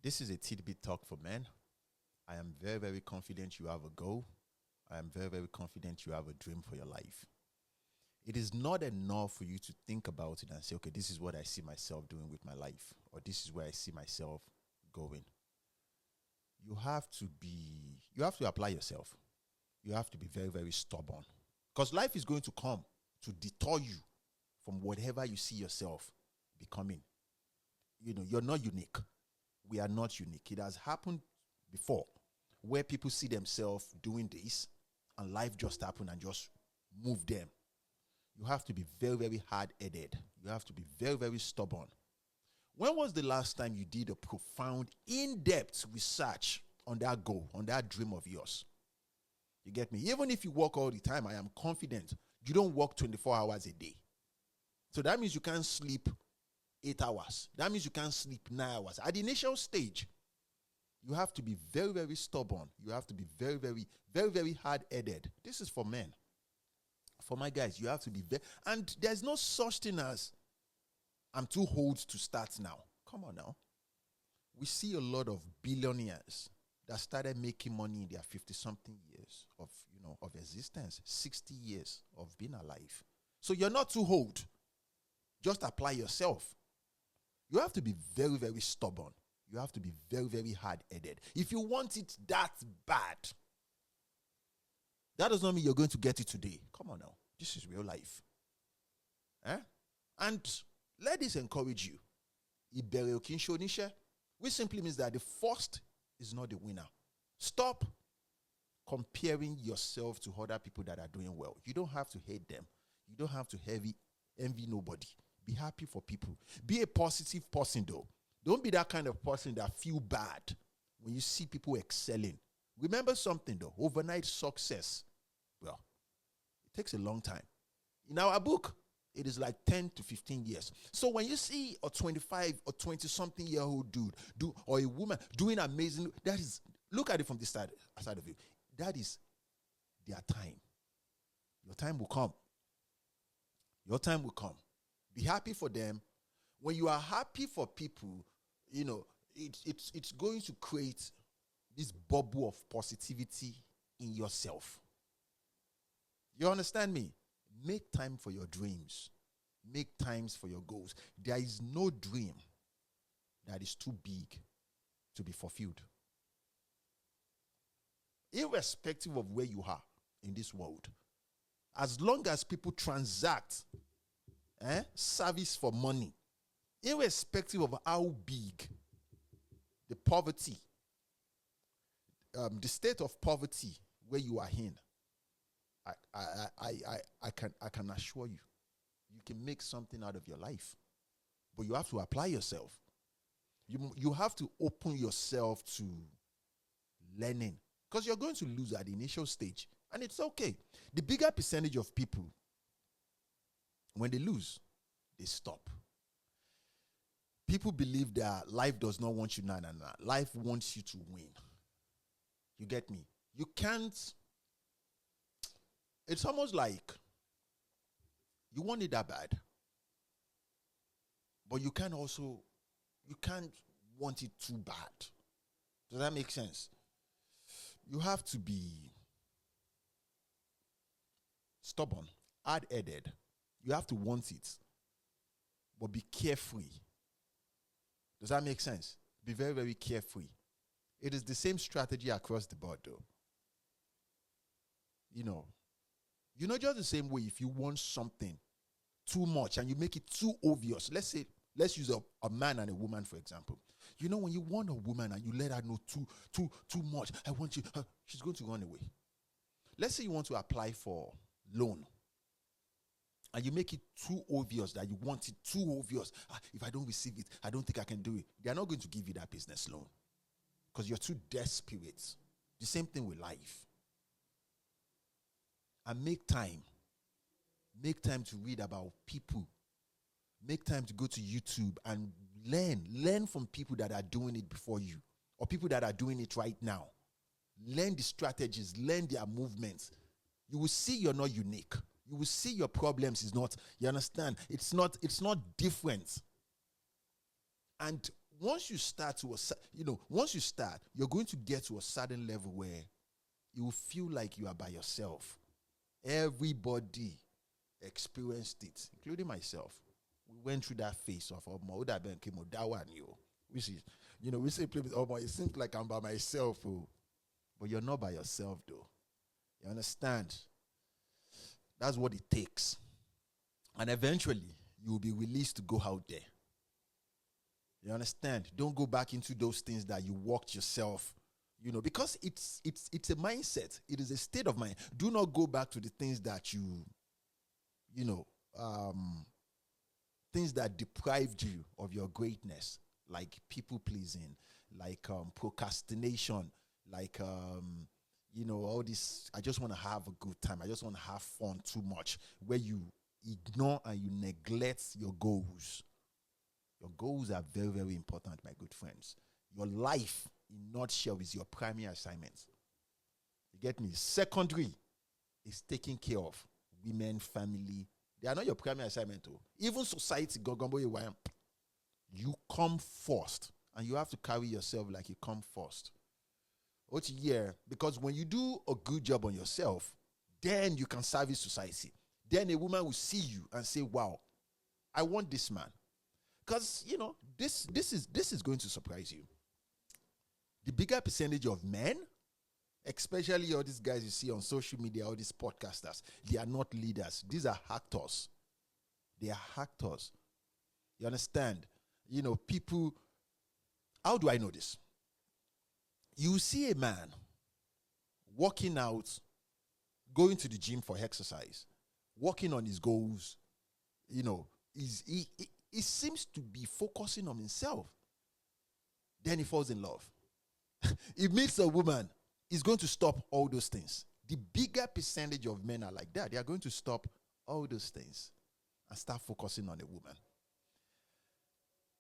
This is a tidbit talk for men. I am very, very confident you have a goal. I am very, very confident you have a dream for your life. It is not enough for you to think about it and say, okay, this is what I see myself doing with my life, or this is where I see myself going. You have to apply yourself. You have to be very, very stubborn. Because life is going to come to deter you from whatever you see yourself becoming. You're not unique. We are not unique. It has happened before where people see themselves doing this and life just happened and just move them. You have to be very, very hard-headed. You have to be very, very stubborn. When was the last time you did a profound, in-depth research on that goal, on that dream of yours? You get me? Even if you work all the time, I am confident you don't work 24 hours a day. So that means you can't sleep 8 hours. That means you can't sleep 9 hours. At the initial stage, you have to be very, very stubborn. You have to be very, very, very, very hard-headed. This is for men. For my guys, you have to be very... And there's no such thing as, I'm too old to start now. Come on now. We see a lot of billionaires that started making money in their 50-something years of existence, 60 years of being alive. So you're not too old. Just apply yourself. You have to be very, very stubborn. You have to be very, very hard-headed. If you want it that bad, that does not mean you're going to get it today. Come on now. This is real life. And let this encourage you. Which simply means that the first is not the winner. Stop comparing yourself to other people that are doing well. You don't have to hate them. You don't have to envy nobody. Be happy for people. Be a positive person, though. Don't be that kind of person that feel bad when you see people excelling. Remember something, though. Overnight success, well, it takes a long time. In our book, it is like 10 to 15 years. So when you see a 25 or 20-something-year-old dude or a woman doing amazing, that is, look at it from this side of you. That is their time. Your time will come. Your time will come. Be happy for them. When you are happy for people, it's going to create this bubble of positivity in yourself. You understand me? Make time for your dreams. Make times for your goals. There is no dream that is too big to be fulfilled. Irrespective of where you are in this world, as long as people transact service for money, irrespective of how big the poverty, the state of poverty where you are in, I can assure you, you can make something out of your life. But you have to apply yourself. You have to open yourself to learning. Because you're going to lose at the initial stage. And it's okay. The bigger percentage of people, when they lose, they stop. People believe that life does not want you. No. Life wants you to win. You get me? You can't. It's almost like you want it that bad. But you can't want it too bad. Does that make sense? You have to be stubborn, hard-headed. You have to want it, but be carefree. Does that make sense? Be very, very carefree. It is the same strategy across the board, though. Just the same way if you want something too much and you make it too obvious. Let's use a man and a woman, for example. When you want a woman and you let her know too much, I want you, she's going to run away. Let's say you want to apply for loan and you make it too obvious that you want it too obvious. If I don't receive it, I don't think I can do it. They're not going to give you that business loan because you're too desperate. The same thing with life. And make time. Make time to read about people. Make time to go to YouTube and learn from people that are doing it before you or people that are doing it right now. Learn the strategies, learn their movements. You will see you're not unique. You will see your problems is not, you understand? It's not different. And once you start to, once you start, you're going to get to a certain level where you will feel like you are by yourself. Everybody experienced it, including myself. We went through that phase of which is, we say, it seems like I'm by myself, but you're not by yourself, though. You understand? That's what it takes. And eventually, you will be released to go out there. You understand? Don't go back into those things that you walked yourself, because it's a mindset. It is a state of mind. Do not go back to the things that things that deprived you of your greatness, like people pleasing, like procrastination, like all this. I just want to have a good time. I just want to have fun too much, where you ignore and you neglect your goals. Your goals are very, very important, my good friends. Your life, in nutshell, is your primary assignment. You get me? Secondary is taking care of women, family. They are not your primary assignment, though. Even society, you come first, and you have to carry yourself like you come first. Because when you do a good job on yourself, then you can service society. Then a woman will see you and say, wow, I want this man. Because, this is going to surprise you. The bigger percentage of men, especially all these guys you see on social media, all these podcasters, they are not leaders. These are actors. They are actors. You understand? People, how do I know this? You see a man working out, going to the gym for exercise, working on his goals, he seems to be focusing on himself. Then he falls in love. He meets a woman. He's going to stop all those things. The bigger percentage of men are like that. They are going to stop all those things and start focusing on a woman.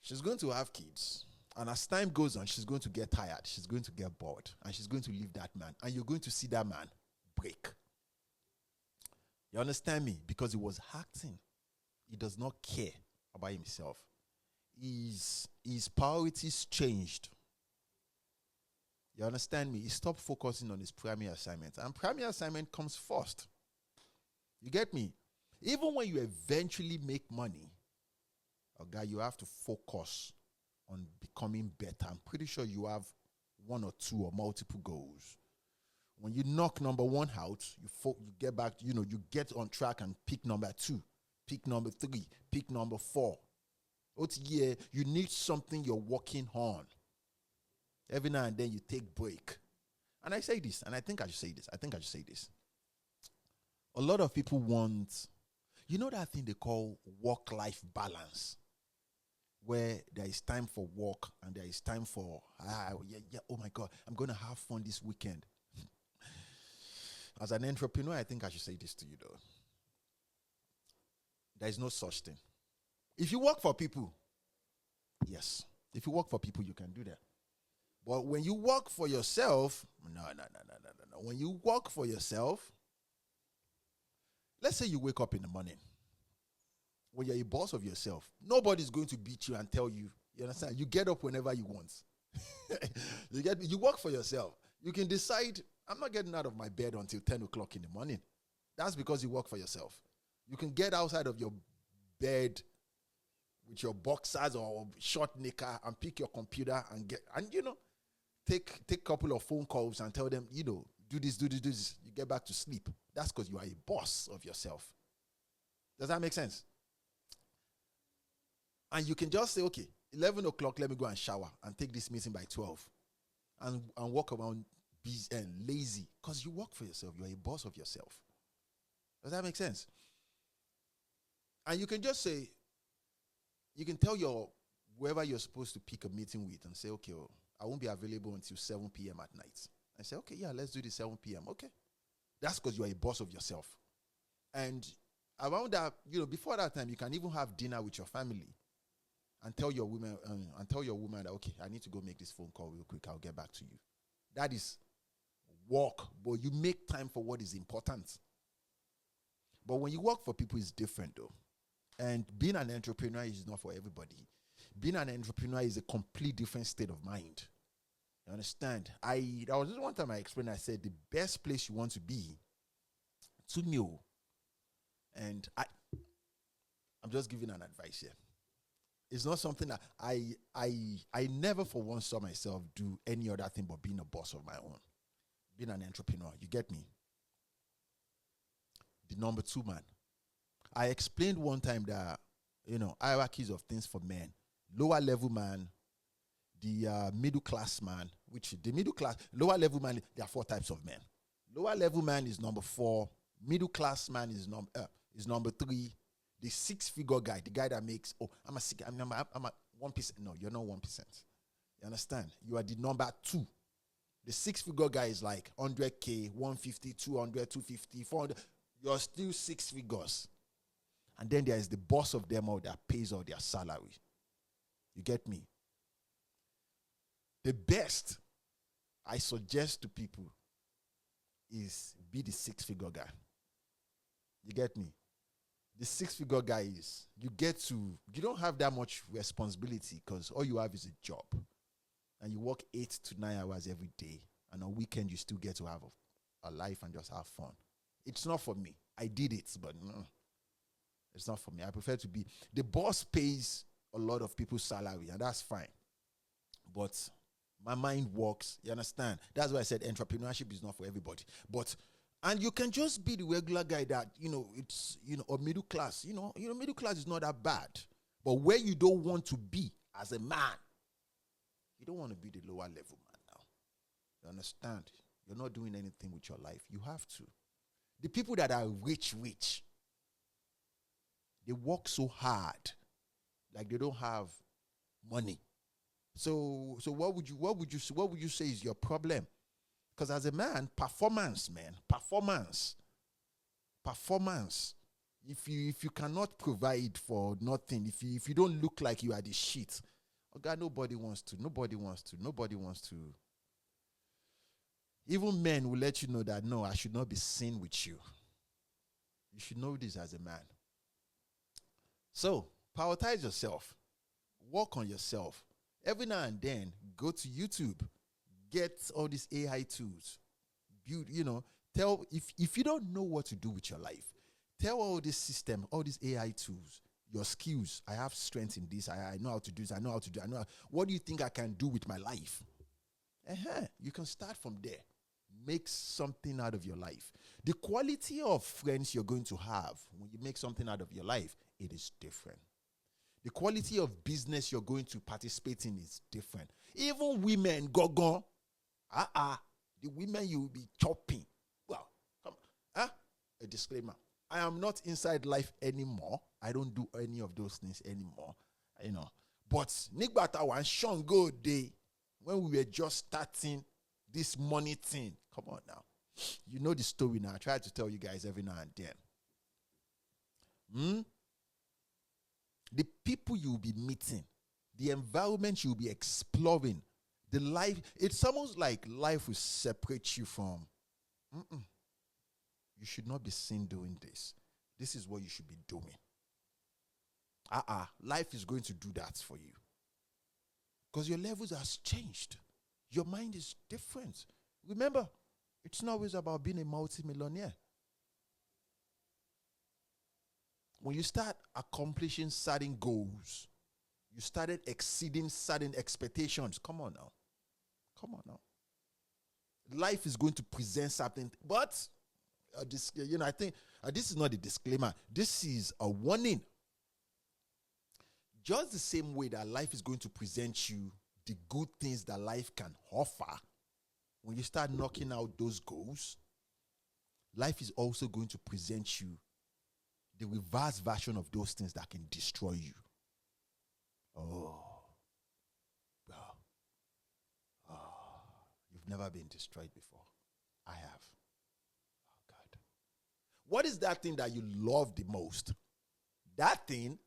She's going to have kids. And as time goes on, she's going to get tired. She's going to get bored. And she's going to leave that man. And you're going to see that man break. You understand me? Because he was acting. He does not care about himself. His priorities changed. You understand me? He stopped focusing on his primary assignment. And primary assignment comes first. You get me? Even when you eventually make money, you have to focus on becoming better. I'm pretty sure you have one or two or multiple goals. When you knock number one out, you get back, you get on track and pick number 2, pick number 3, pick number 4. You need something you're working on. Every now and then you take break. And I say this, and I think I should say this. A lot of people want, that thing they call work-life balance, where there is time for work and there is time for, oh my God, I'm going to have fun this weekend. As an entrepreneur, I think I should say this to you, though. There is no such thing. If you work for people, yes. If you work for people, you can do that. But when you work for yourself, no. When you work for yourself, let's say you wake up in the morning. When you're a boss of yourself, nobody's going to beat you and tell you. You understand? You get up whenever you want. You work for yourself. You can decide, I'm not getting out of my bed until 10 o'clock in the morning. That's because you work for yourself. You can get outside of your bed with your boxers or short knicker and pick your computer and take a couple of phone calls and tell them, do this. You get back to sleep. That's because you are a boss of yourself. Does that make sense? And you can just say, okay, 11 o'clock, let me go and shower and take this meeting by 12 and walk around busy and lazy because you work for yourself. You're a boss of yourself. Does that make sense? And you can just say, you can tell whoever you're supposed to pick a meeting with and say, okay, I won't be available until 7 p.m. at night. I say, okay, yeah, let's do this 7 p.m. Okay. That's because you're a boss of yourself. And around that, before that time, you can even have dinner with your family and tell your woman that, okay, I need to go make this phone call real quick. I'll get back to you. That is work, but you make time for what is important. But when you work for people, it's different, though. And being an entrepreneur is not for everybody Being an entrepreneur is a complete different state of mind. You understand? There was this one time I explained, I said the best place you want to be to know. And I'm just giving an advice here. It's not something that I never for once saw myself do any other thing but being a boss of my own. Being an entrepreneur. You get me? The number 2 man. I explained one time that, hierarchies of things for men. Lower level man, the middle class man, which the middle class, lower level man, there are 4 types of men. Lower level man is number 4. Middle class man is number 3. The 6-figure guy, the guy that makes, I'm a 1%. No, you're not 1%. You understand? You are the number 2. The 6-figure guy is like 100K, 150, 200, 250, 400. You're still 6 figures. And then there is the boss of them all that pays all their salary. You get me? The best I suggest to people is be the 6-figure guy. You get me? The 6-figure guy is, you don't have that much responsibility because all you have is a job. And you work 8 to 9 hours every day. And on weekend, you still get to have a life and just have fun. It's not for me. I did it, but no. It's not for me. I prefer to be, the boss pays a lot of people's salary, and that's fine. But my mind works. You understand? That's why I said entrepreneurship is not for everybody. And you can just be the regular guy that, it's, or middle class. Middle class is not that bad. But where you don't want to be as a man, you don't want to be the lower level man now. You understand? You're not doing anything with your life. You have to. The people that are rich, they work so hard, like they don't have money. So what would you say is your problem? Because as a man, performance. If you cannot provide for nothing, if you don't look like you are the shit, God, nobody wants to. Even men will let you know that, no, I should not be seen with you. You should know this as a man. So, prioritize yourself. Work on yourself. Every now and then, go to YouTube. Get all these AI tools. Build, tell, if you don't know what to do with your life, tell all this system, all these AI tools, your skills. I have strength in this. I know how to do this. I know how to do it. What do you think I can do with my life? You can start from there. Make something out of your life. The quality of friends you're going to have when you make something out of your life, it is different. The quality of business you're going to participate in is different. Even women, the women you will be chopping. Well, come on. A disclaimer. I am not inside life anymore. I don't do any of those things anymore. But Nigbata one Shango day, when we were just starting this money thing. Come on now. You know the story now. I try to tell you guys every now and then. The people you'll be meeting, the environment you'll be exploring, the life, it's almost like life will separate you from, you should not be seen doing this. This is what you should be doing. Life is going to do that for you. Because your levels has changed. Your mind is different. Remember, it's not always about being a multimillionaire. When you start accomplishing certain goals, you started exceeding certain expectations. Come on now. Life is going to present something. But, I think this is not a disclaimer. This is a warning. Just the same way that life is going to present you the good things that life can offer, when you start knocking out those goals, life is also going to present you the reverse version of those things that can destroy you. You've never been destroyed before. I have. Oh, God. What is that thing that you love the most? That thing.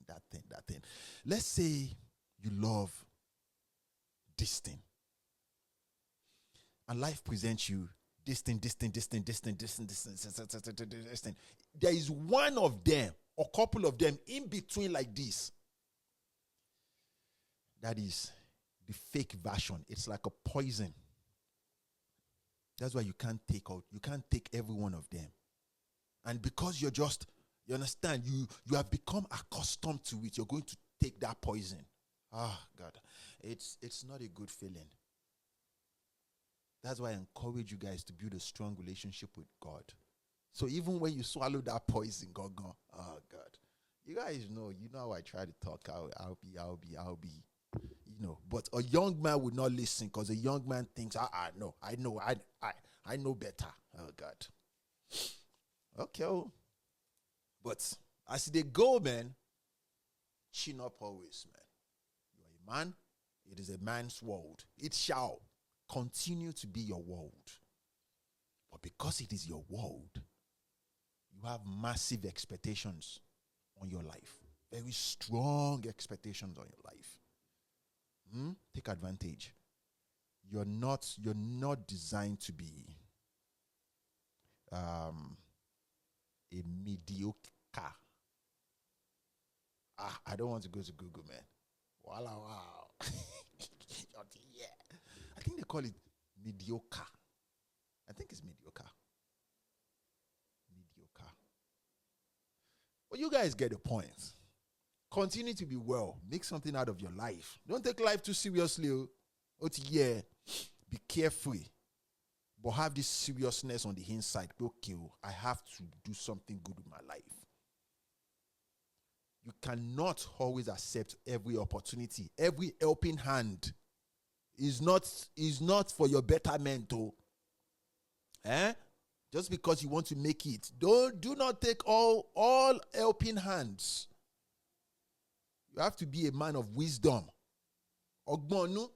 That thing. Let's say you love this thing. And life presents you this thing. There is one of them or couple of them in between like this that is the fake version. It's like a poison. That's why you can't take every one of them. And because you understand, you have become accustomed to it, you're going to take that poison. God, it's not a good feeling. That's why I encourage you guys to build a strong relationship with God. So even when you swallow that poison, God, oh God. You guys know, how I try to talk. I'll be, But a young man would not listen because a young man thinks, no, I know better. Oh God. Okay. But as they go, man, chin up always, man. You are a man. It is a man's world. It shall continue to be your world. But because it is your world, you have massive expectations on your life. Very strong expectations on your life. Take advantage. You're not designed to be a mediocre. I don't want to go to Google, man. Wow. Yeah. I think they call it mediocre. I think it's mediocre. But you guys get the point. Continue to be well. Make something out of your life. Don't take life too seriously. Yeah. Be careful. But have this seriousness on the inside. Okay, I have to do something good with my life. You cannot always accept every opportunity. Every helping hand is not for your betterment. Just because you want to make it. Do not take all helping hands. You have to be a man of wisdom. Ogbonu,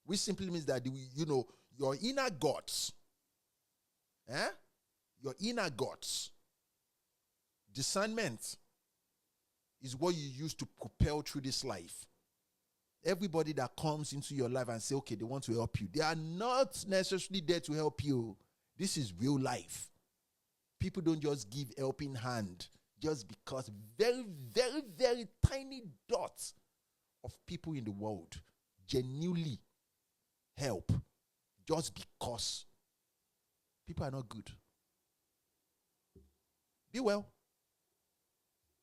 which simply means that your inner guts. Your inner guts. Discernment is what you use to propel through this life. Everybody that comes into your life and say, okay, they want to help you, they are not necessarily there to help you. This is real life. People don't just give helping hand just because very, very, very tiny dots of people in the world genuinely help just because people are not good. Be well.